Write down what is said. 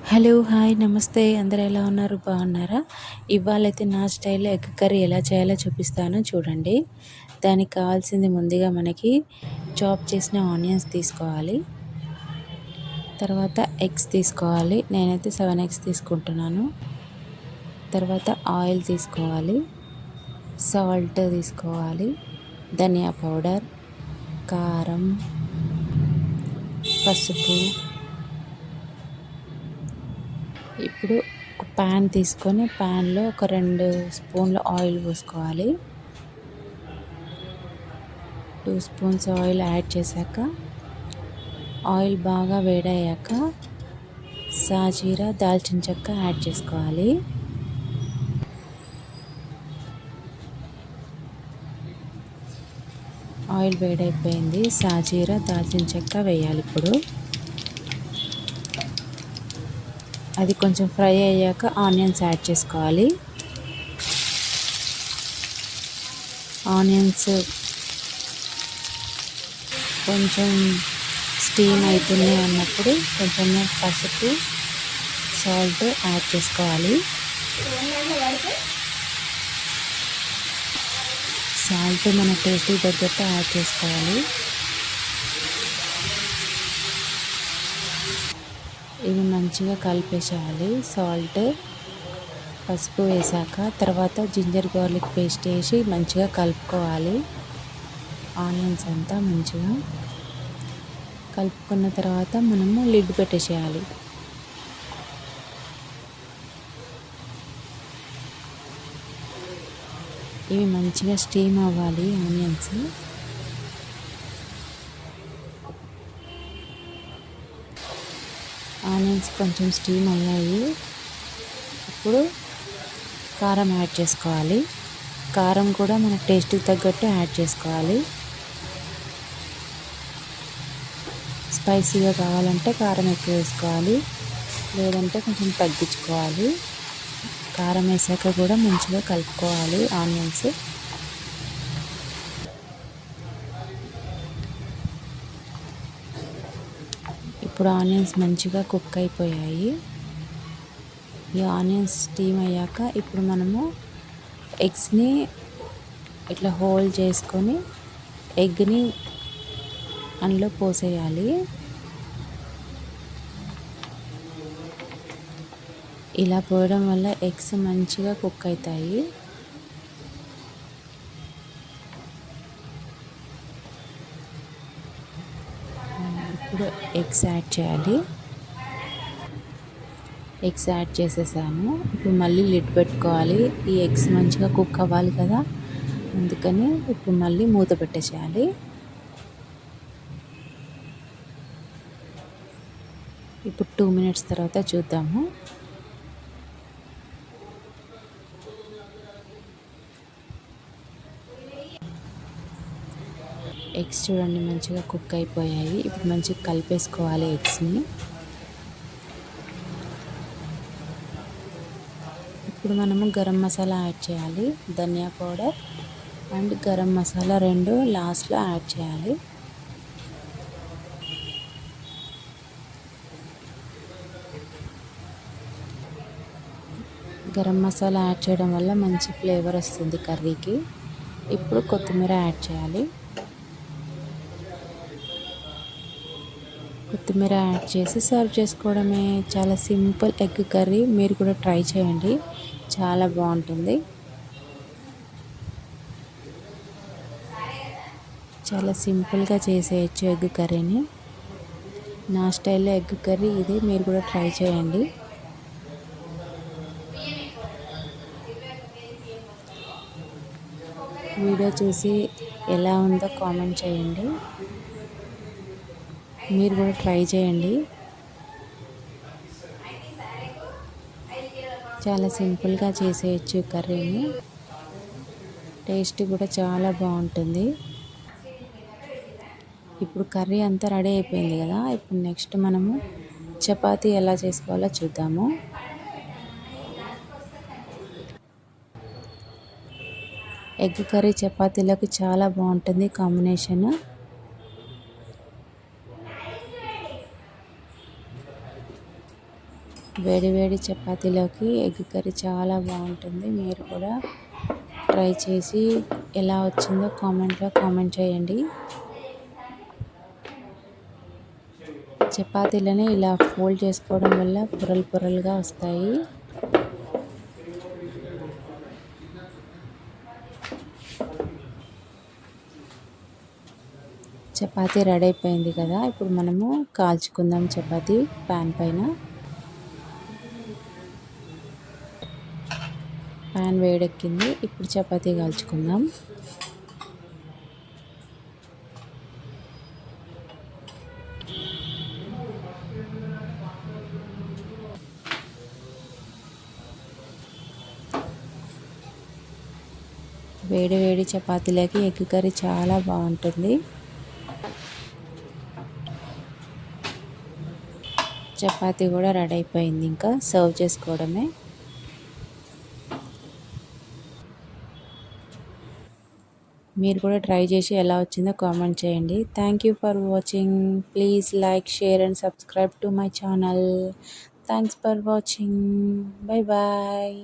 Hello, hi, నమస్తే. అందరూ ఎలా ఉన్నారు? బాగున్నారా? ఇవాళైతే నా స్టైల్లో ఎగ్ కర్రీ ఎలా చేయాలో చూపిస్తాను చూడండి. దానికి కావాల్సింది ముందుగా మనకి చాప్ చేసిన ఆనియన్స్ తీసుకోవాలి. తర్వాత ఎగ్స్ తీసుకోవాలి. నేనైతే 7 ఎగ్స్ తీసుకుంటున్నాను. తర్వాత ఆయిల్ తీసుకోవాలి. సాల్ట్ తీసుకోవాలి. ధనియా పౌడర్, కారం, పసుపు. ఇప్పుడు ఒక ప్యాన్ తీసుకొని ప్యాన్లో ఒక 2 స్పూన్ల ఆయిల్ పోసుకోవాలి. 2 స్పూన్స్ ఆయిల్ యాడ్ చేశాక ఆయిల్ బాగా వేడయ్యాక సాజీరా, దాల్చిన చెక్క యాడ్ చేసుకోవాలి. ఆయిల్ వేడైపోయింది. సాజీరా, దాల్చిన చెక్క వేయాలి. ఇప్పుడు అది కొంచెం ఫ్రై అయ్యాక ఆనియన్స్ యాడ్ చేసుకోవాలి. ఆనియన్స్ కొంచెం స్టీమ్ అవుతున్నాయి అన్నప్పుడు కొంచెం పసుపు, సాల్ట్ యాడ్ చేసుకోవాలి. సాల్ట్ మన టేస్ట్కి తగ్గట్టు యాడ్ చేసుకోవాలి. ఇవి మంచిగా కలిపేసేయాలి. సాల్ట్, పసుపు వేసాక తర్వాత జింజర్ గార్లిక్ పేస్ట్ వేసి మంచిగా కలుపుకోవాలి. ఆనియన్స్ అంతా మంచిగా కలుపుకున్న తర్వాత మనము లిడ్ పెట్టేసేయాలి. ఇవి మంచిగా స్టీమ్ అవ్వాలి. ఆనియన్స్ కొంచెం స్టీమ్ అయ్యాయి. ఇప్పుడు కారం యాడ్ చేసుకోవాలి. కారం కూడా మన టేస్ట్కి తగ్గట్టు యాడ్ చేసుకోవాలి. స్పైసీగా కావాలంటే కారం ఎక్కువ వేసుకోవాలి, లేదంటే కొంచెం తగ్గించుకోవాలి. కారం వేసాక కూడా మంచిగా కలుపుకోవాలి ఆనియన్స్. ఇప్పుడు ఆనియన్స్ మంచిగా కుక్ అయిపోయాయి. ఈ ఆనియన్స్ స్టీమ్ అయ్యాక ఇప్పుడు మనము ఎగ్స్ని ఇట్లా హోల్ చేసుకొని ఎగ్ని అందులో పోసేయాలి. ఇలా పోయడం వల్ల ఎగ్స్ మంచిగా కుక్ అవుతాయి. ఇప్పుడు ఎగ్స్ యాడ్ చేయాలి. ఎగ్స్ యాడ్ చేసేసాను. ఇప్పుడు మళ్ళీ లిడ్ పెట్టుకోవాలి. ఈ ఎగ్స్ మంచిగా కుక్ అవ్వాలి కదా, అందుకని ఇప్పుడు మళ్ళీ మూత పెట్టేసేయాలి. ఇప్పుడు 2 మినిట్స్ తర్వాత చూద్దాము. ఎగ్స్ చూడండి మంచిగా కుక్ అయిపోయాయి. ఇప్పుడు మంచిగా కలిపేసుకోవాలి ఎగ్స్ని. ఇప్పుడు మనము గరం మసాలా యాడ్ చేయాలి. ధనియా పౌడర్ అండ్ గరం మసాలా 2 లాస్ట్లో యాడ్ చేయాలి. గరం మసాలా యాడ్ చేయడం వల్ల మంచి ఫ్లేవర్ వస్తుంది కర్రీకి. ఇప్పుడు కొత్తిమీర యాడ్ చేయాలి. కొత్తిమీర యాడ్ చేసి సర్వ్ చేసుకోవడమే. చాలా సింపుల్ ఎగ్ కర్రీ. మీరు కూడా ట్రై చేయండి, చాలా బాగుంటుంది. చాలా సింపుల్గా చేసేయచ్చు ఎగ్ కర్రీని. నా స్టైల్లో ఎగ్ కర్రీ ఇది. మీరు కూడా ట్రై చేయండి. వీడియో చూసి ఎలా ఉందో కామెంట్ చేయండి. మీరు కూడా ట్రై చేయండి. చాలా సింపుల్గా చేసేయచ్చు కర్రీని. టేస్ట్ కూడా చాలా బాగుంటుంది. ఇప్పుడు కర్రీ అంతా రెడీ అయిపోయింది కదా. ఇప్పుడు నెక్స్ట్ మనము చపాతీ ఎలా చేసుకోవాలో చూద్దాము. ఎగ్ కర్రీ చపాతీలోకి చాలా బాగుంటుంది కాంబినేషన్. వేడి వేడి చపాతీలోకి ఎగ్ కర్రీ చాలా బాగుంటుంది. మీరు కూడా ట్రై చేసి ఎలా వచ్చిందో కామెంట్లో కామెంట్ చేయండి. చపాతీలని ఇలా ఫోల్డ్ చేసుకోవడం వల్ల పొరలు పొరలుగా వస్తాయి. చపాతీ రెడీ అయిపోయింది కదా, ఇప్పుడు మనము కాల్చుకుందాం చపాతీ ప్యాన్ పైన. ప్యాన్ వేడెక్కింది, ఇప్పుడు చపాతీ కాల్చుకుందాం. వేడి వేడి చపాతీలకి ఎగ్ కర్రీ చాలా బాగుంటుంది. చపాతీ కూడా రెడీ అయిపోయింది, ఇంకా సర్వ్ చేసుకోవడమే. మీరు కూడా ట్రై చేసి ఎలా వచ్చిందో కామెంట్ చేయండి. Thank you for watching. Please like, share and subscribe to my channel. Thanks for watching. Bye bye.